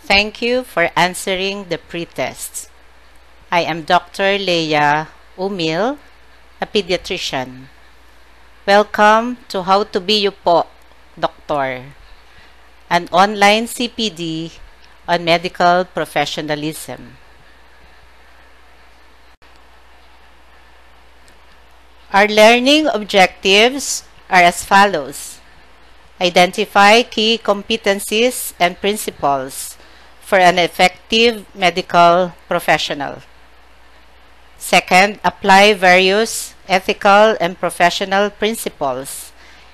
Thank you for answering the pre-tests. I am Dr. Leia Umil, a pediatrician. Welcome to How to Be You Po, Doctor, an online CPD on medical professionalism. Our learning objectives are as follows. Identify key competencies and principles for an effective medical professional. Second, apply various ethical and professional principles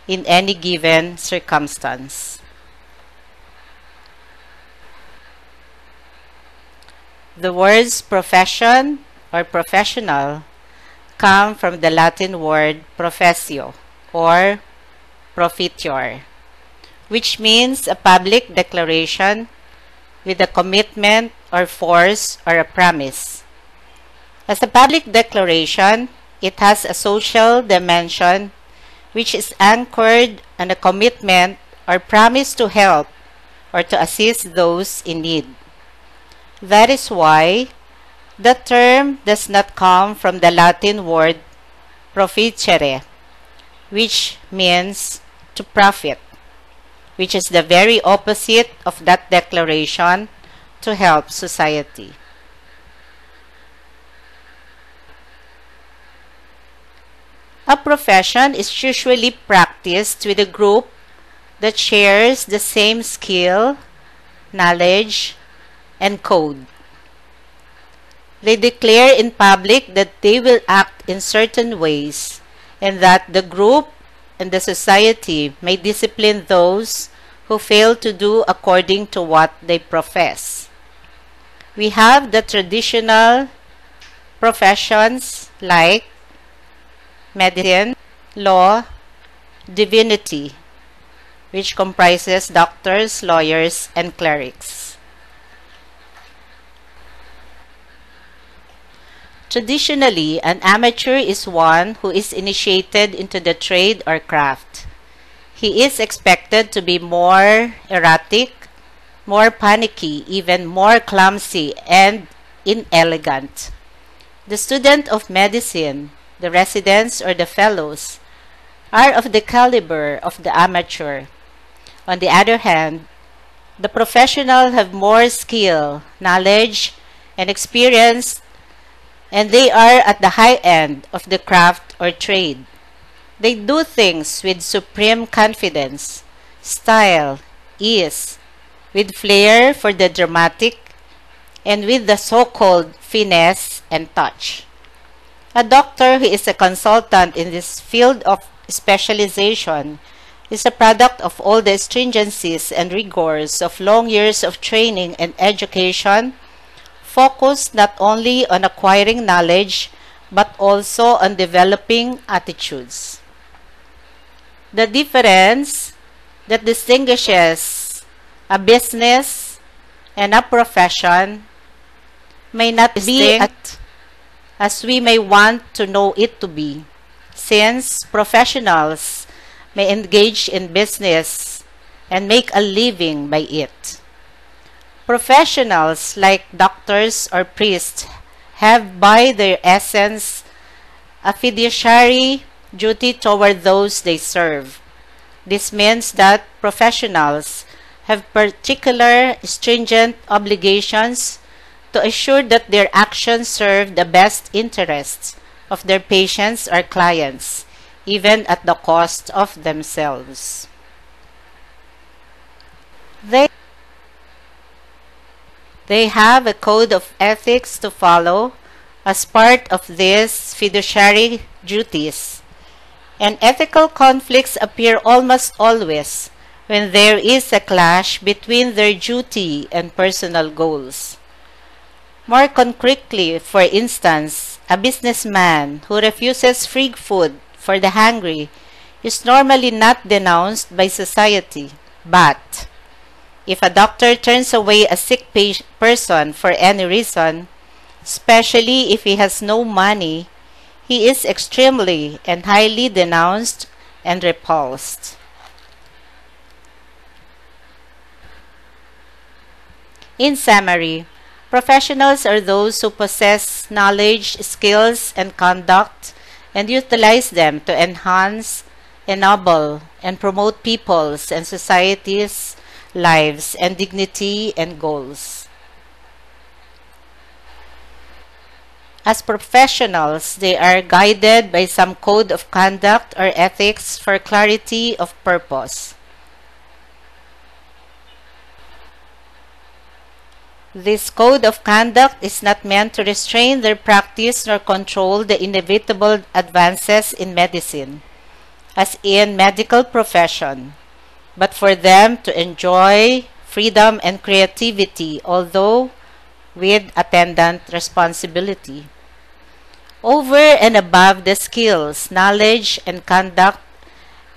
in any given circumstance. The words profession or professional come from the Latin word professio or profitior, which means a public declaration with a commitment or force or a promise. As a public declaration, it has a social dimension which is anchored on a commitment or promise to help or to assist those in need. That is why the term does not come from the Latin word proficere, which means to profit, which is the very opposite of that declaration, to help society. A profession is usually practiced with a group that shares the same skill, knowledge, and code. They declare in public that they will act in certain ways and that the group and the society may discipline those who fail to do according to what they profess. We have the traditional professions like medicine, law, divinity, which comprises doctors, lawyers, and clerics. Traditionally, an amateur is one who is initiated into the trade or craft. He is expected to be more erratic, more panicky, even more clumsy, and inelegant. The student of medicine, the residents or the fellows, are of the caliber of the amateur. On the other hand, the professional have more skill, knowledge, and experience, and they are at the high end of the craft or trade. They do things with supreme confidence, style, ease, with flair for the dramatic, and with the so-called finesse and touch. A doctor who is a consultant in this field of specialization is a product of all the stringencies and rigors of long years of training and education, focused not only on acquiring knowledge, but also on developing attitudes. The difference that distinguishes a business and a profession may not be as we may want to know it to be, since professionals may engage in business and make a living by it. Professionals like doctors or priests have by their essence a fiduciary duty toward those they serve. This means that professionals have particular stringent obligations to assure that their actions serve the best interests of their patients or clients, even at the cost of themselves. They have a code of ethics to follow as part of these fiduciary duties, and ethical conflicts appear almost always when there is a clash between their duty and personal goals. More concretely, for instance, a businessman who refuses free food for the hungry is normally not denounced by society, but if a doctor turns away a sick person for any reason, especially if he has no money, he is extremely and highly denounced and repulsed. In summary, professionals are those who possess knowledge, skills, and conduct and utilize them to enhance, ennoble, and promote people's and society's lives and dignity and goals. As professionals, they are guided by some code of conduct or ethics for clarity of purpose. This code of conduct is not meant to restrain their practice nor control the inevitable advances in medicine, as in medical profession, but for them to enjoy freedom and creativity, although with attendant responsibility. Over and above the skills, knowledge, and conduct,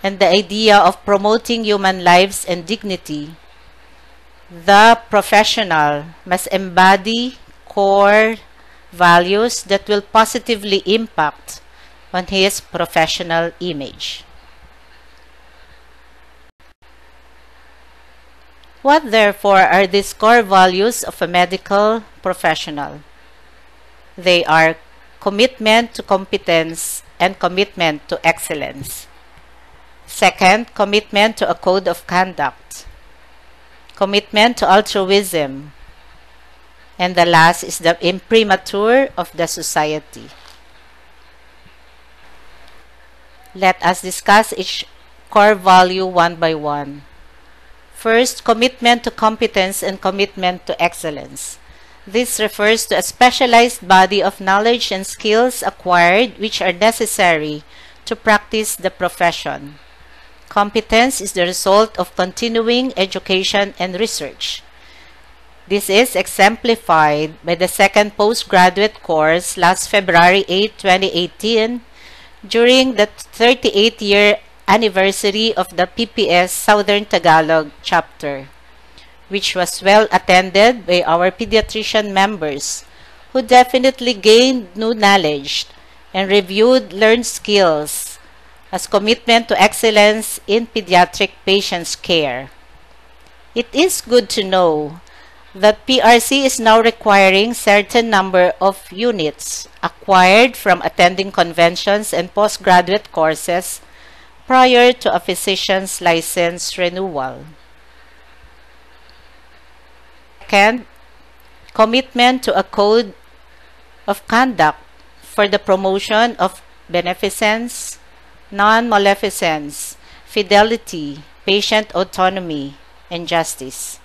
and the idea of promoting human lives and dignity, the professional must embody core values that will positively impact on his professional image. What therefore are these core values of a medical professional? They are commitment to competence and commitment to excellence. Second, commitment to a code of conduct. Commitment to altruism. And the last is the imprimatur of the society. Let us discuss each core value one by one. First, commitment to competence and commitment to excellence. This refers to a specialized body of knowledge and skills acquired which are necessary to practice the profession. Competence is the result of continuing education and research. This is exemplified by the second postgraduate course last February 8, 2018, during the 38th year anniversary of the PPS Southern Tagalog chapter, which was well attended by our pediatrician members, who definitely gained new knowledge and reviewed learned skills as commitment to excellence in pediatric patients' care. It is good to know that PRC is now requiring certain number of units acquired from attending conventions and postgraduate courses prior to a physician's license renewal. Second, commitment to a code of conduct for the promotion of beneficence, non-maleficence, fidelity, patient autonomy, and justice.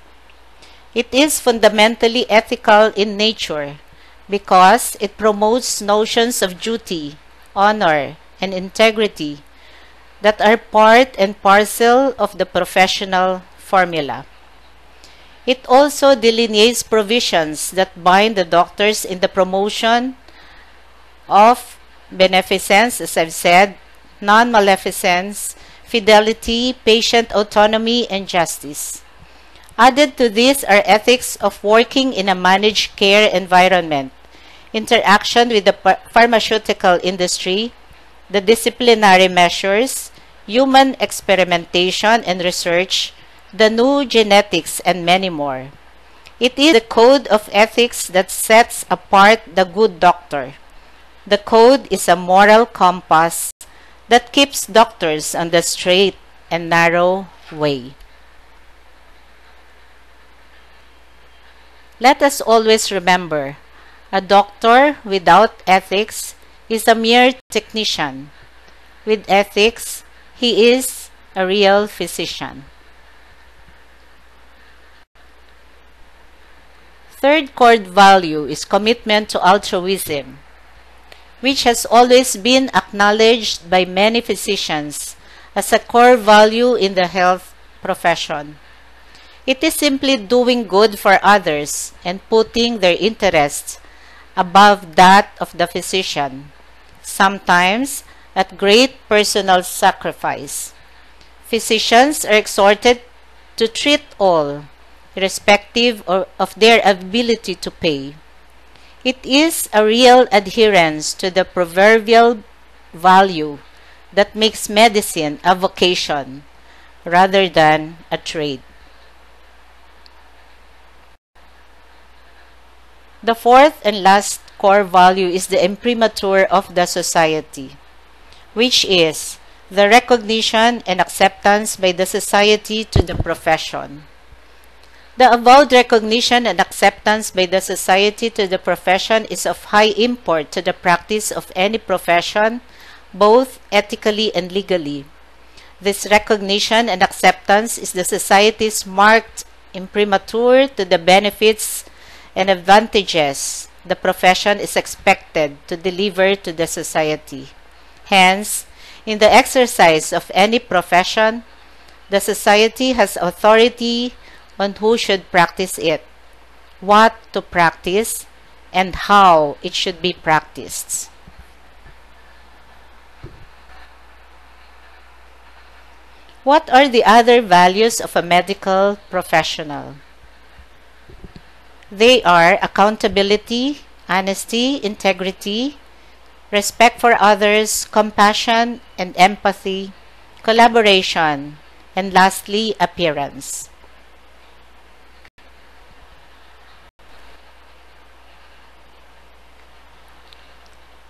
It is fundamentally ethical in nature because it promotes notions of duty, honor, and integrity that are part and parcel of the professional formula. It also delineates provisions that bind the doctors in the promotion of beneficence, as I've said, non-maleficence, fidelity, patient autonomy, and justice. Added to this are ethics of working in a managed care environment, interaction with the pharmaceutical industry, the disciplinary measures, human experimentation and research, the new genetics, and many more. It is the code of ethics that sets apart the good doctor. The code is a moral compass that keeps doctors on the straight and narrow way. Let us always remember, a doctor without ethics is a mere technician. With ethics, he is a real physician. Third core value is commitment to altruism, which has always been acknowledged by many physicians as a core value in the health profession. It is simply doing good for others and putting their interests above that of the physician, sometimes at great personal sacrifice. Physicians are exhorted to treat all, irrespective of their ability to pay. It is a real adherence to the proverbial value that makes medicine a vocation rather than a trade. The fourth and last core value is the imprimatur of the society, which is the recognition and acceptance by the society to the profession. The avowed recognition and acceptance by the society to the profession is of high import to the practice of any profession, both ethically and legally. This recognition and acceptance is the society's marked imprimatur to the benefits and advantages the profession is expected to deliver to the society. Hence, in the exercise of any profession, the society has authority on who should practice it, what to practice, and how it should be practiced. What are the other values of a medical professional? They are accountability, honesty, integrity, respect for others, compassion and empathy, collaboration, and lastly, appearance.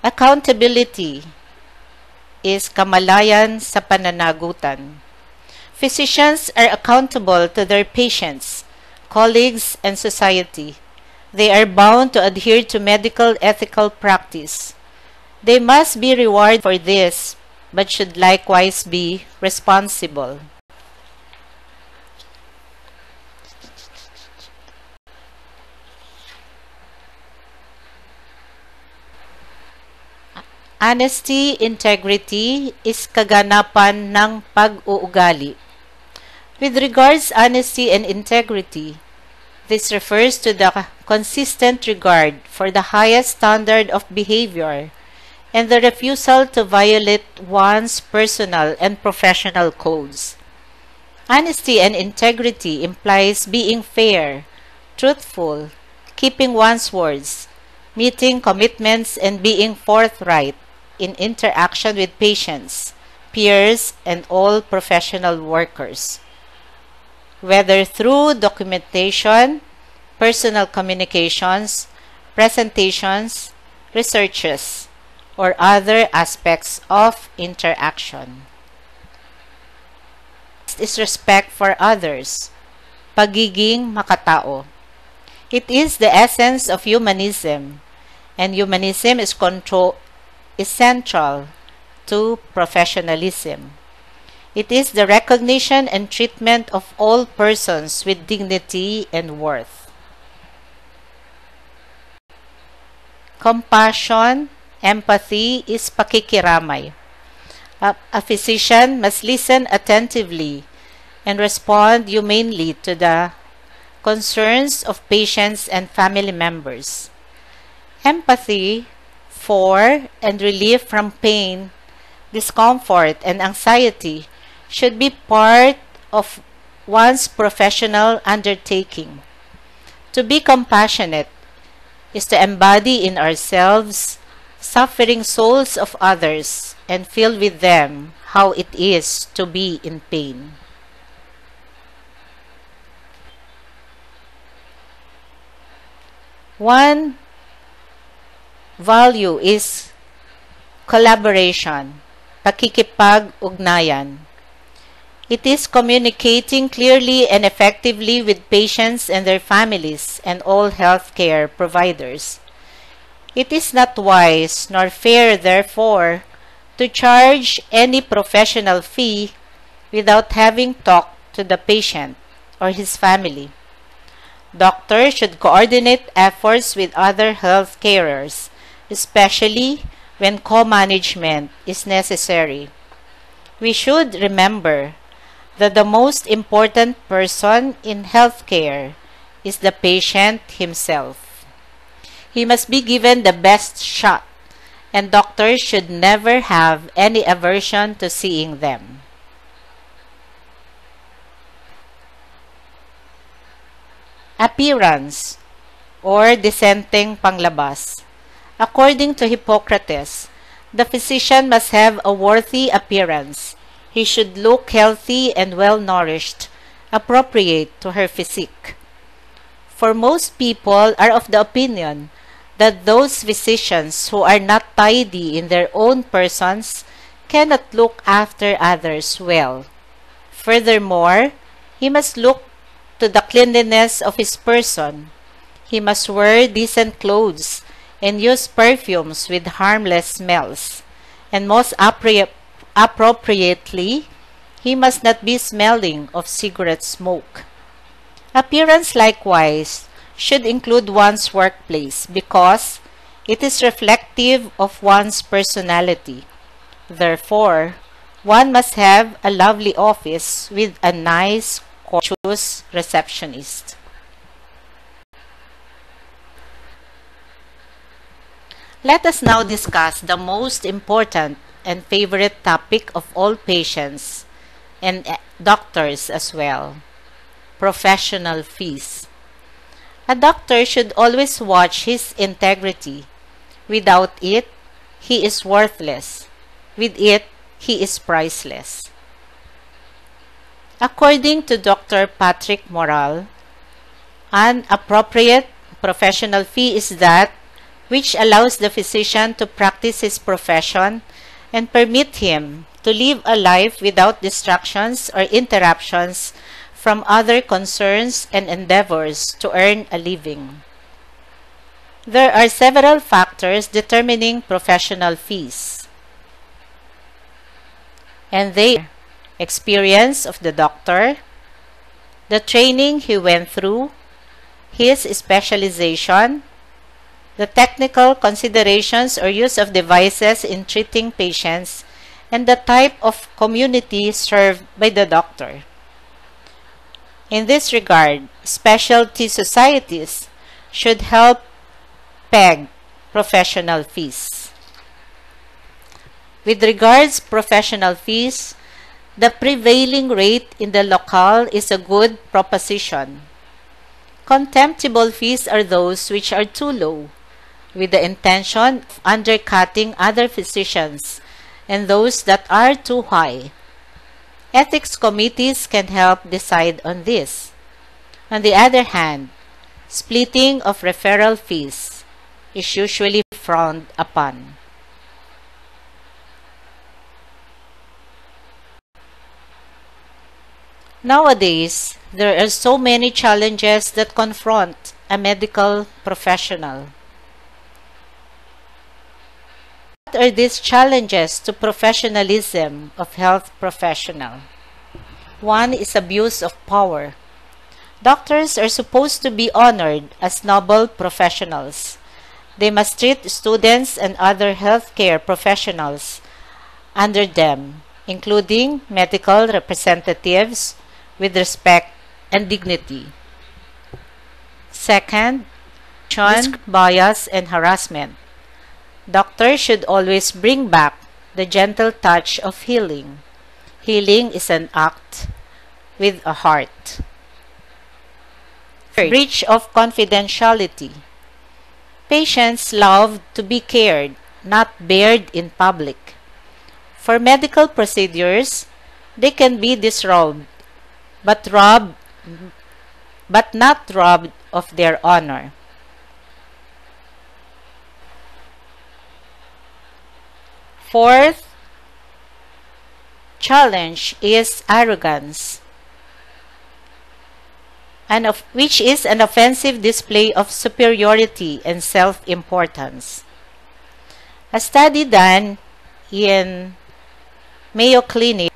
Accountability is kamalayan sa pananagutan. Physicians are accountable to their patients, colleagues, and society. They are bound to adhere to medical ethical practice. They must be rewarded for this, but should likewise be responsible. Honesty, integrity is kaganapan ng pag-uugali. With regards honesty and integrity, this refers to the consistent regard for the highest standard of behavior and the refusal to violate one's personal and professional codes. Honesty and integrity implies being fair, truthful, keeping one's words, meeting commitments, and being forthright in interaction with patients, peers, and all professional workers, whether through documentation, personal communications, presentations, researches, or other aspects of interaction. Next is respect for others, pagiging makatao. It is the essence of humanism, and humanism is central to professionalism. It is the recognition and treatment of all persons with dignity and worth. Compassion, empathy is pakikiramay. A physician must listen attentively and respond humanely to the concerns of patients and family members. Empathy for and relief from pain, discomfort, and anxiety should be part of one's professional undertaking. To be compassionate is to embody in ourselves suffering souls of others and feel with them how it is to be in pain. One value is collaboration, pakikipag-ugnayan. It is communicating clearly and effectively with patients and their families and all healthcare providers. It is not wise nor fair, therefore, to charge any professional fee without having talked to the patient or his family. Doctors should coordinate efforts with other health carers, especially when co-management is necessary. We should remember that the most important person in healthcare is the patient himself. He must be given the best shot, and doctors should never have any aversion to seeing them. Appearance, or dissenting panglabas. According to Hippocrates, the physician must have a worthy appearance. He should look healthy and well-nourished, appropriate to her physique. For most people are of the opinion that those physicians who are not tidy in their own persons cannot look after others well. Furthermore, he must look to the cleanliness of his person. He must wear decent clothes and use perfumes with harmless smells. And most appropriately, he must not be smelling of cigarette smoke. Appearance likewise should include one's workplace because it is reflective of one's personality. Therefore, one must have a lovely office with a nice, courteous receptionist. Let us now discuss the most important and favorite topic of all patients and doctors as well: professional fees. A doctor should always watch his integrity. Without it, he is worthless. With it, he is priceless. According to Dr. Patrick Morrell, an appropriate professional fee is that which allows the physician to practice his profession and permit him to live a life without distractions or interruptions from other concerns and endeavors to earn a living. There are several factors determining professional fees, and they are experience of the doctor, the training he went through, his specialization, the technical considerations or use of devices in treating patients, and the type of community served by the doctor. In this regard, specialty societies should help peg professional fees. With regards professional fees, the prevailing rate in the locale is a good proposition. Contemptible fees are those which are too low, with the intention of undercutting other physicians, and those that are too high. Ethics committees can help decide on this. On the other hand, splitting of referral fees is usually frowned upon. Nowadays, there are so many challenges that confront a medical professional. What are these challenges to professionalism of health professional? One is abuse of power. Doctors are supposed to be honored as noble professionals. They must treat students and other healthcare professionals under them, including medical representatives, with respect and dignity. Second, bias and harassment. Doctors should always bring back the gentle touch of healing. Healing is an act with a heart. Third, breach of confidentiality. Patients love to be cared, not bared in public. For medical procedures, they can be disrobed, but not robbed of their honor. Fourth challenge is arrogance, which is an offensive display of superiority and self-importance. A study done in Mayo Clinic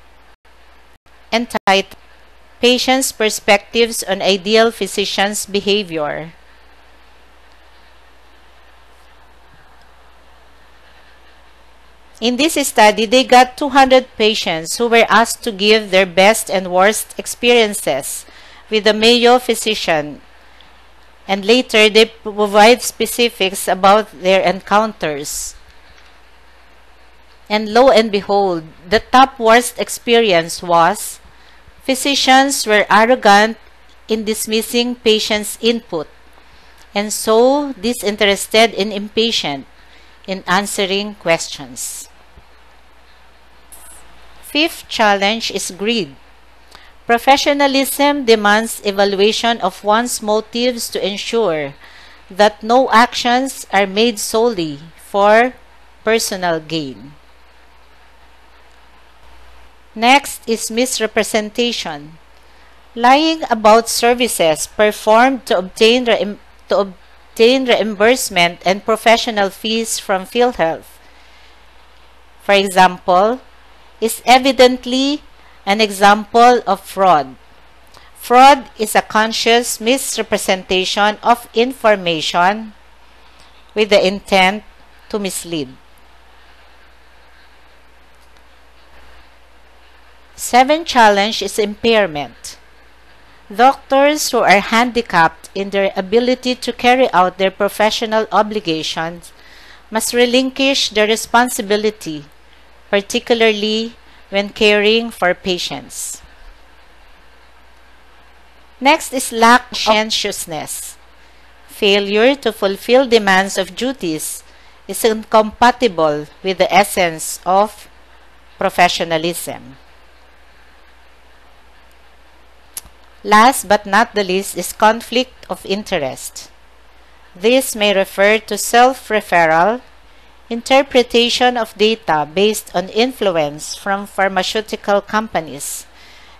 entitled Patients' Perspectives on Ideal Physicians' Behavior. In this study, they got 200 patients who were asked to give their best and worst experiences with a Mayo physician, and later they provide specifics about their encounters. And lo and behold, the top worst experience was physicians were arrogant in dismissing patients' input, and so disinterested and impatient in answering questions. Fifth challenge is greed. Professionalism demands evaluation of one's motives to ensure that no actions are made solely for personal gain. Next is misrepresentation. Lying about services performed to obtain reimbursement and professional fees from PhilHealth, for example, is evidently an example of fraud. Fraud is a conscious misrepresentation of information with the intent to mislead. 7th challenge is impairment. Doctors who are handicapped in their ability to carry out their professional obligations must relinquish their responsibility, particularly when caring for patients. Next is lack of conscientiousness. Failure to fulfill demands of duties is incompatible with the essence of professionalism. Last but not the least is conflict of interest. This may refer to self-referral, interpretation of data based on influence from pharmaceutical companies,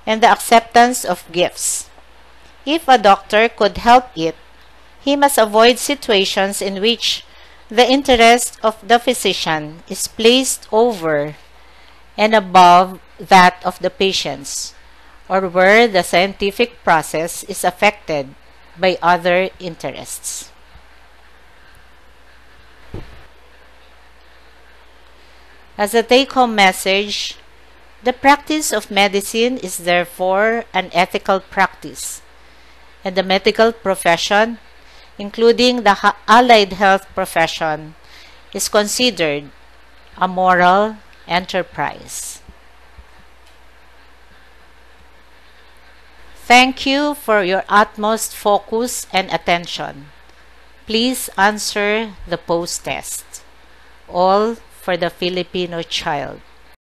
and the acceptance of gifts. If a doctor could help it, he must avoid situations in which the interest of the physician is placed over and above that of the patients, or where the scientific process is affected by other interests. As a take-home message, the practice of medicine is therefore an ethical practice, and the medical profession, including the allied health profession, is considered a moral enterprise. Thank you for your utmost focus and attention. Please answer the post test. All for the Filipino child.